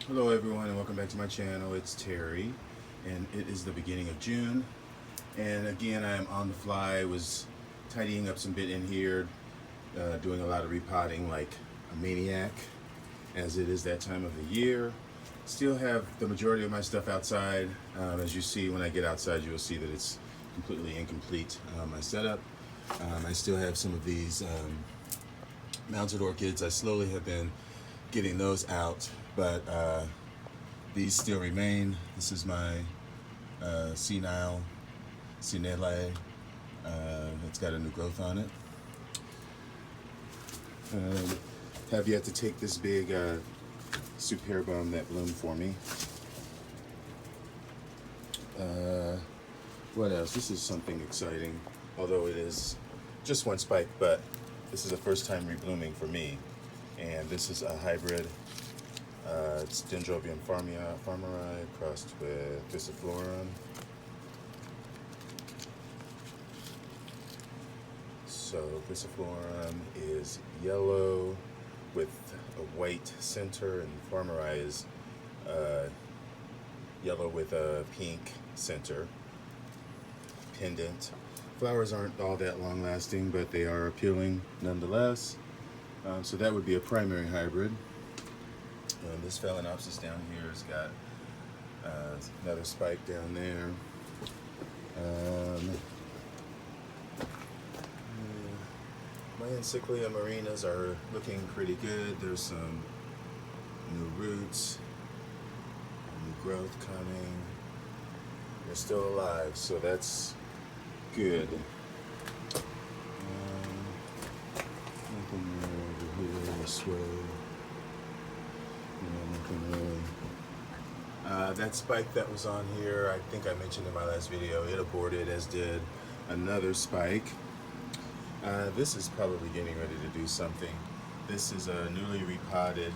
Hello everyone and welcome back to my channel. It's Terry and it is the beginning of June, and again I am on the fly. Was tidying up some bit in here, doing a lot of repotting like a maniac, as it is that time of the year. Still have the majority of my stuff outside. As you see, when I get outside you will see that it's completely incomplete, my setup. I still have some of these mounted orchids. I slowly have been getting those out, but these still remain. This is my senile. It's got a new growth on it. Have yet to take this big superbum that bloomed for me. What else? This is something exciting, although it is just one spike, but this is the first time reblooming for me. And this is a hybrid. It's Dendrobium farmeri crossed with thyrisiflorum. So thyrisiflorum is yellow with a white center, and farmeri is yellow with a pink center pendant. Flowers aren't all that long lasting, but they are appealing nonetheless. So that would be a primary hybrid. This Phalaenopsis down here has got another spike down there. My Encyclia marinas are looking pretty good. There's some new roots, new growth coming. They're still alive, so that's good. Nothing over here this way. That spike that was on here, I think I mentioned in my last video, it aborted, as did another spike. This is probably getting ready to do something. This is a newly repotted,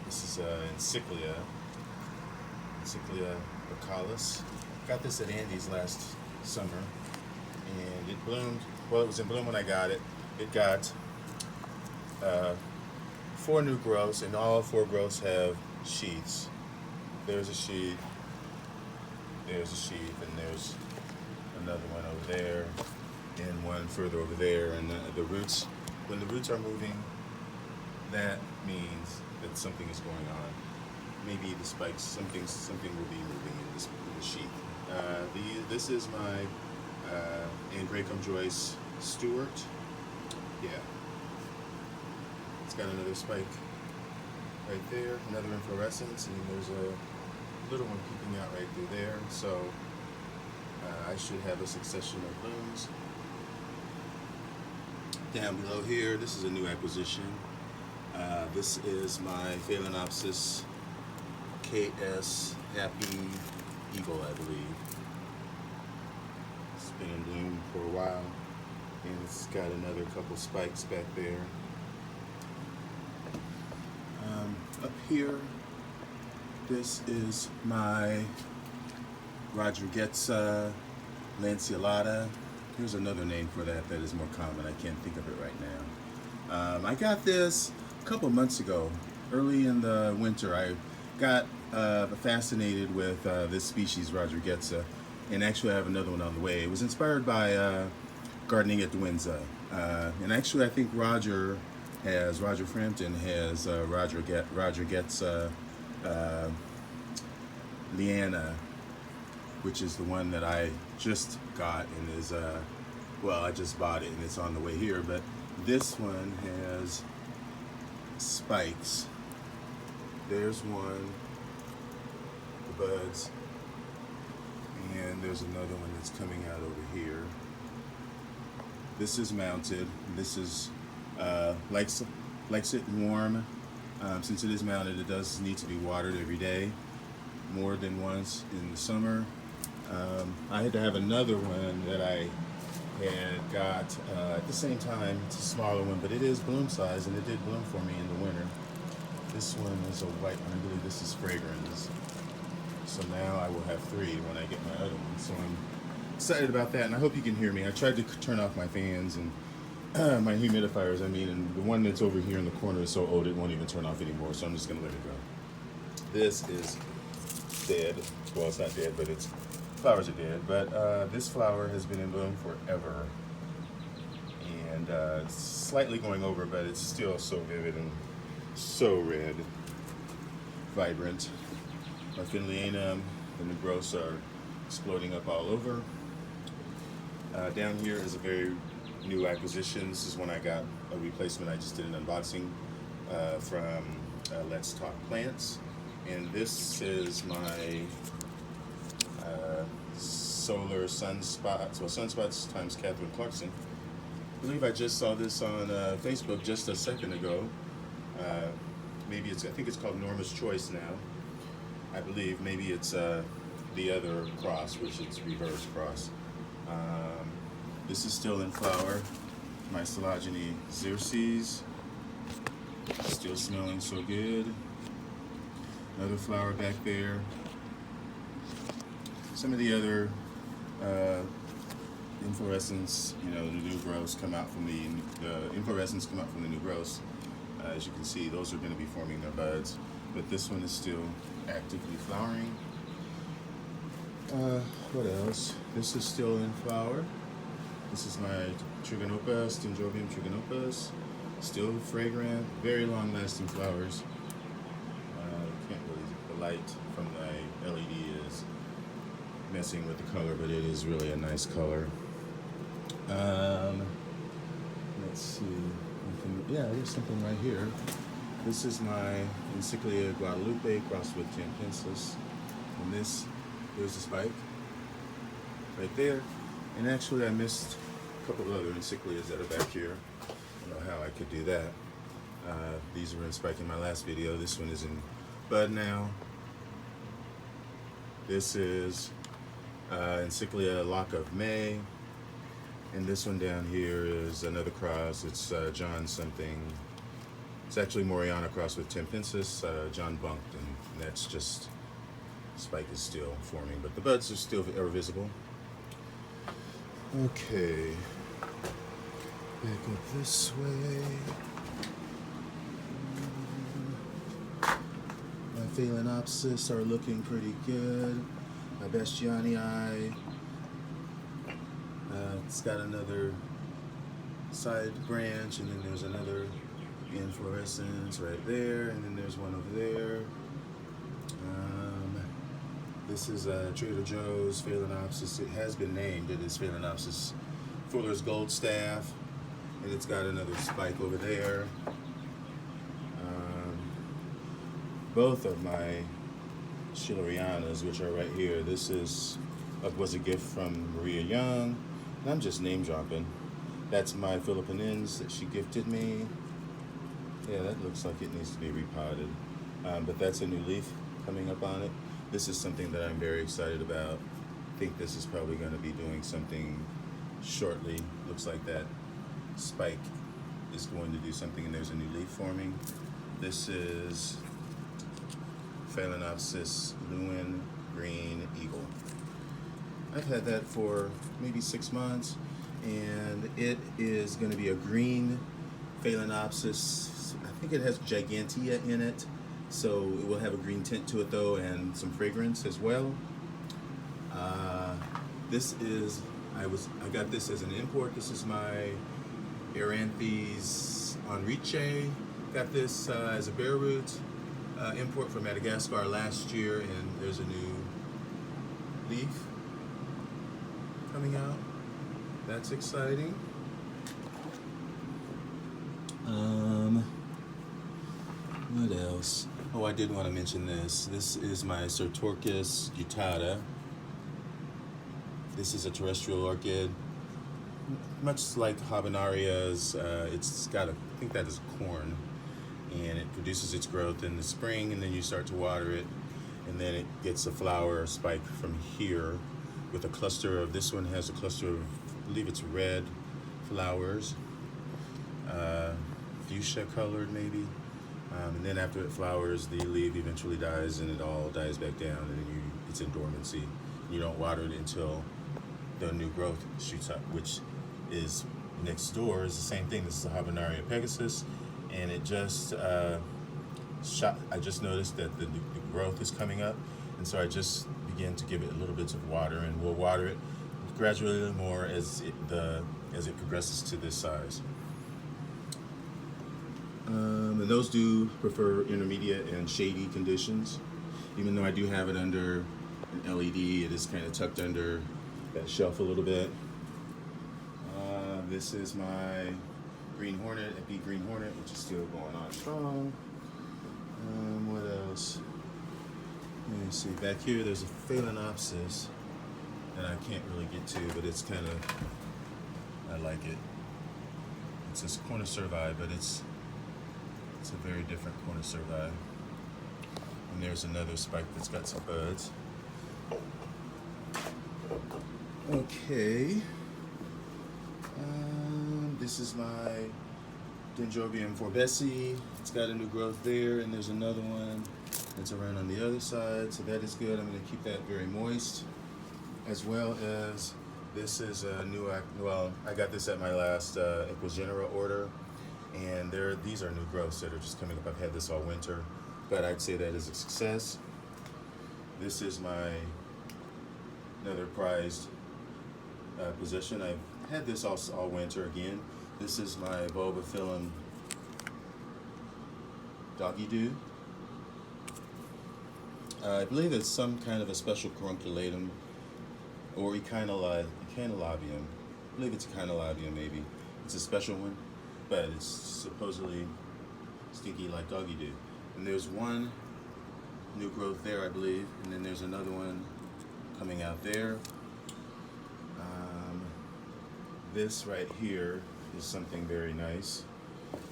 this is Encyclia Bacalis. Got this at Andy's last summer, and it bloomed. Well, it was in bloom when I got it. It got 4 new growths, and all 4 growths have sheaths. There's a sheath, there's a sheath, and there's another one over there, and one further over there. And the roots, when the roots are moving, that means that something is going on. Maybe the spikes, something will be moving in the sheath. This is my Angraecum Joyce Stewart. Yeah. It's got another spike right there, another inflorescence, and there's a little one peeking out right through there. So I should have a succession of blooms. Down below here, this is a new acquisition. This is my Phalaenopsis KS Happy Eagle, I believe. It's been in bloom for a while, and it's got another couple spikes back there. Up here, this is my Rodriguezia Lanceolata. Here's another name for that is more common. I can't think of it right now. I got this a couple months ago, early in the winter. I got fascinated with this species, Rodriguezia, and actually I have another one on the way. It was inspired by gardening at Windsor. And actually I think Roger Frampton has Rodriguezia Liana, which is the one that I just got and is, well, I just bought it and it's on the way here. But this one has spikes. There's one, the buds, and there's another one that's coming out over here. This is mounted. This is likes it warm. Since it is mounted, it does need to be watered every day, more than once in the summer. I had to have another one that I had got at the same time. It's a smaller one, but it is bloom size, and it did bloom for me in the winter. This one is a white one. I believe this is fragrance. So now I will have 3 when I get my other one. So I'm excited about that, and I hope you can hear me. I tried to turn off my fans and my humidifiers, I mean, and the one that's over here in the corner is so old it won't even turn off anymore, so I'm just gonna let it go. This is dead. Well, it's not dead, but its flowers are dead. But this flower has been in bloom forever, and it's slightly going over, but it's still so vivid and so red, vibrant. My Phalaenopsis, the new growths are exploding up all over. Down here is a very new acquisition. This is when I got a replacement. I just did an unboxing from Let's Talk Plants. And this is my Solar SunSpots, well, SunSpots times Katherine Clarkson. I believe I just saw this on Facebook just a second ago. Maybe it's, I think it's called Norma's Choice now. I believe maybe it's the other cross, which it's reverse cross. This is still in flower. My Phylogeny Xerces, still smelling so good. Another flower back there. Some of the other inflorescence, you know, the new growths come out from the inflorescence come out from the new growths. As you can see, those are going to be forming their buds, but this one is still actively flowering. What else? This is still in flower. This is my Trigonopus, Dendrobium Trigonopus. Still fragrant, very long-lasting flowers. Can't really, the light from the LED is messing with the color, but it is really a nice color. Let's see. Yeah, there's something right here. This is my Encyclia Guadalupe crossed with Campensis. And this, there's a spike right there. And actually I missed a couple of other Encyclias that are back here. I don't know how I could do that. These were in spike in my last video. This one is in bud now. This is Encyclia Loch of May. And this one down here is another cross. It's John something. It's actually Moriana crossed with Tempensis, John Brunton. And that's just, spike is still forming, but the buds are still visible. Okay, back up this way. My Phalaenopsis are looking pretty good. My Bastianii, it's got another side branch, and then there's another inflorescence right there, and then there's one over there. This is Trader Joe's Phalaenopsis. It has been named. It is Phalaenopsis Fullers Gold Staff, and it's got another spike over there. Both of my Schillerianas, which are right here. This was a gift from Maria Young, and I'm just name dropping. That's my Philippines that she gifted me. Yeah, that looks like it needs to be repotted, but that's a new leaf coming up on it. This is something that I'm very excited about. I think this is probably going to be doing something shortly. Looks like that spike is going to do something, and there's a new leaf forming. This is Phalaenopsis Lioulin Green Eagle. I've had that for maybe 6 months, and it is going to be a green Phalaenopsis. I think it has Gigantea in it. So it will have a green tint to it though, and some fragrance as well. This is, I got this as an import. This is my Aeranthes Enrique. Got this as a bare root import from Madagascar last year, and there's a new leaf coming out. That's exciting. What else? Oh, I did want to mention this. This is my Certorchis gutata. This is a terrestrial orchid, much like Habenaria's. It's got a, I think that is corn, and it produces its growth in the spring, and then you start to water it, and then it gets a flower spike from here with a cluster of, this one has a cluster of, I believe it's red flowers, fuchsia colored maybe. And then after it flowers, the leaf eventually dies, and it all dies back down, and then it's in dormancy. You don't water it until the new growth shoots up, which is next door is the same thing. This is a Habenaria Pegasus, and it just I just noticed that the growth is coming up, and so I just began to give it a little bits of water, and we'll water it gradually more as it progresses to this size. And those do prefer intermediate and shady conditions. Even though I do have it under an LED, it is kind of tucked under that shelf a little bit. This is my Green Hornet, Epi Green Hornet, which is still going on strong. What else? Let me see. Back here, there's a Phalaenopsis that I can't really get to, but it's kind of, I like it. It's this cornu-cervi, but it's a very different cornu-cervi. And there's another spike that's got some buds. Okay. This is my Dendrobium Joyce. It's got a new growth there, and there's another one that's around on the other side, so that is good. I'm going to keep that very moist, as well as this is a new, well, I got this at my last Equigenera order, and these are new growths that are just coming up. I've had this all winter, but I'd say that is a success. This is another prized possession. I've had this all winter again. This is my Bulbophyllum Doggy Do. I believe it's some kind of a special carunculatum or echinolabium. I believe it's echinolabium, maybe. It's a special one, but it's supposedly stinky like Doggy Do. And there's one new growth there, I believe, and then there's another one coming out there. This right here is something very nice.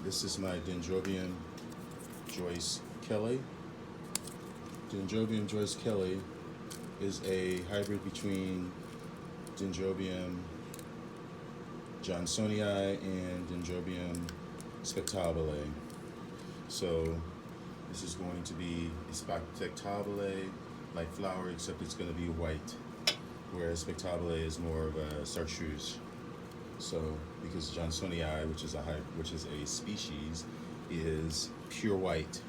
This is my Dendrobium Joyce Kelly. Dendrobium Joyce Kelly is a hybrid between Dendrobium Johnsonii and Dendrobium spectabile. So this is going to be a spectabile like flower, except it's going to be white, whereas spectabile is more of a chartreuse. So because Johnsonii, which is a species, is pure white.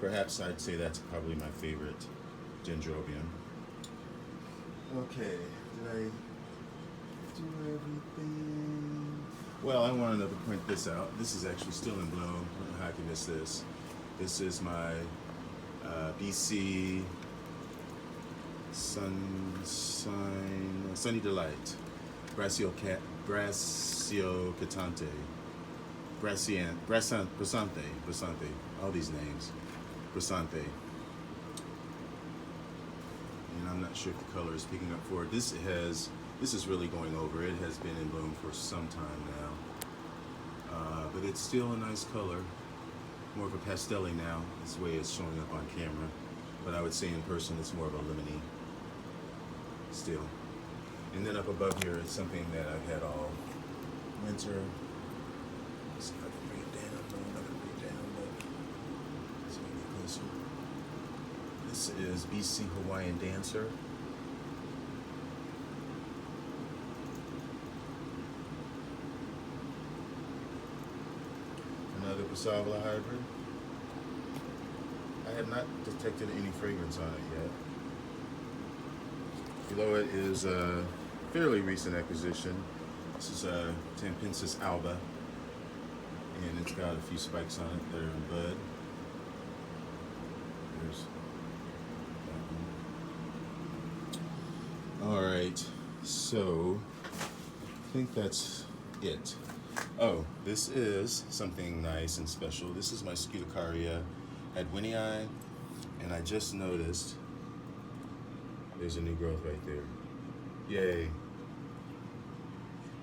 Perhaps I'd say that's probably my favorite Dendrobium. Okay, did I do everything? Well, I wanted to point this out. This is actually still in bloom. I don't know how I can miss this. This is my Bc Sunny Delight. Brassanthe, Brassanthe, all these names, Brassanthe. And I'm not sure if the color is picking up for it. This is really going over. It has been in bloom for some time now, but it's still a nice color, more of a pastelly now. That's the way it's showing up on camera, but I would say in person it's more of a lemony still. And then up above here is something that I've had all winter. Let's see if I can bring it down. No, I'm not going to bring it down, but let's get closer. This is BC Hawaiian Dancer. Another Basavla hybrid. I have not detected any fragrance on it yet. Below it is a fairly recent acquisition. This is a Tampensis Alba, and it's got a few spikes on it that are in bud. There's that one. All right, so I think that's it. Oh, this is something nice and special. This is my Scuticaria Hadwinii, and I just noticed there's a new growth right there. Yay.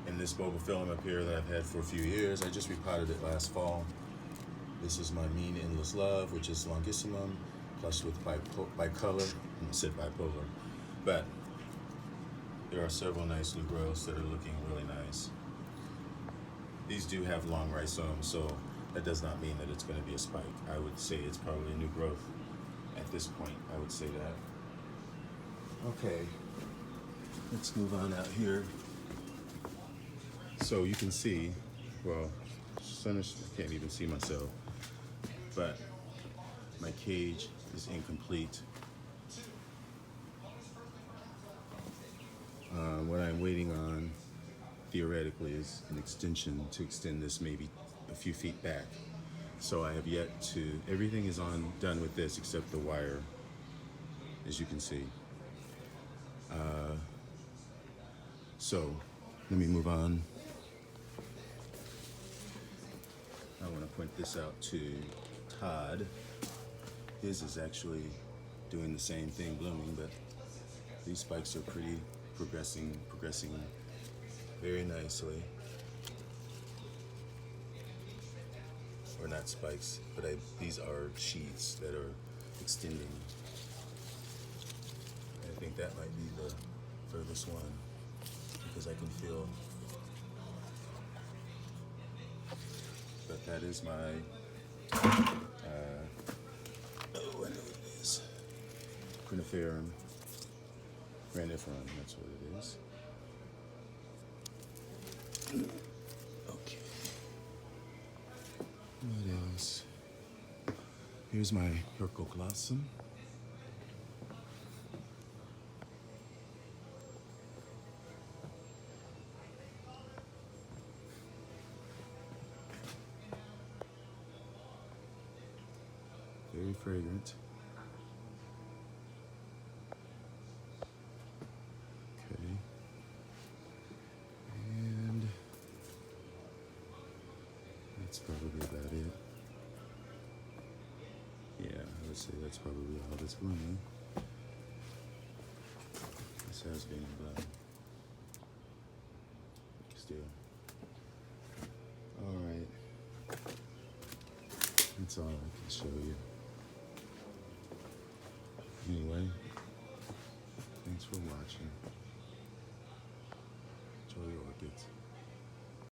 And this Bulbophyllum up here that I've had for a few years, I just repotted it last fall. This is my Meen Endless Love, which is longissimum, plus with bicolor. I said bipolar. But there are several nice new growths that are looking really nice. These do have long rhizomes, so that does not mean that it's going to be a spike. I would say it's probably a new growth at this point. I would say that. Okay, let's move on out here. So you can see, well, I can't even see myself, but my cage is incomplete. What I'm waiting on, theoretically, is an extension to extend this maybe a few feet back. So I have yet to, everything is done with this except the wire, as you can see. So let me move on. I want to point this out to Todd. His is actually doing the same thing, blooming, but these spikes are pretty progressing very nicely. Or not spikes, but these are sheaths that are extending. I think that might be the furthest one because I can feel. But that is my, oh, I know what it is. Graniferum, that's what it is. Okay. What else? Here's my Hercoglossum. Very fragrant. Okay. And that's probably about it. Yeah, I would say that's probably all that's blooming. This has been blown. Still. Alright. That's all I can show you. Anyway, thanks for watching. Enjoy your orchids.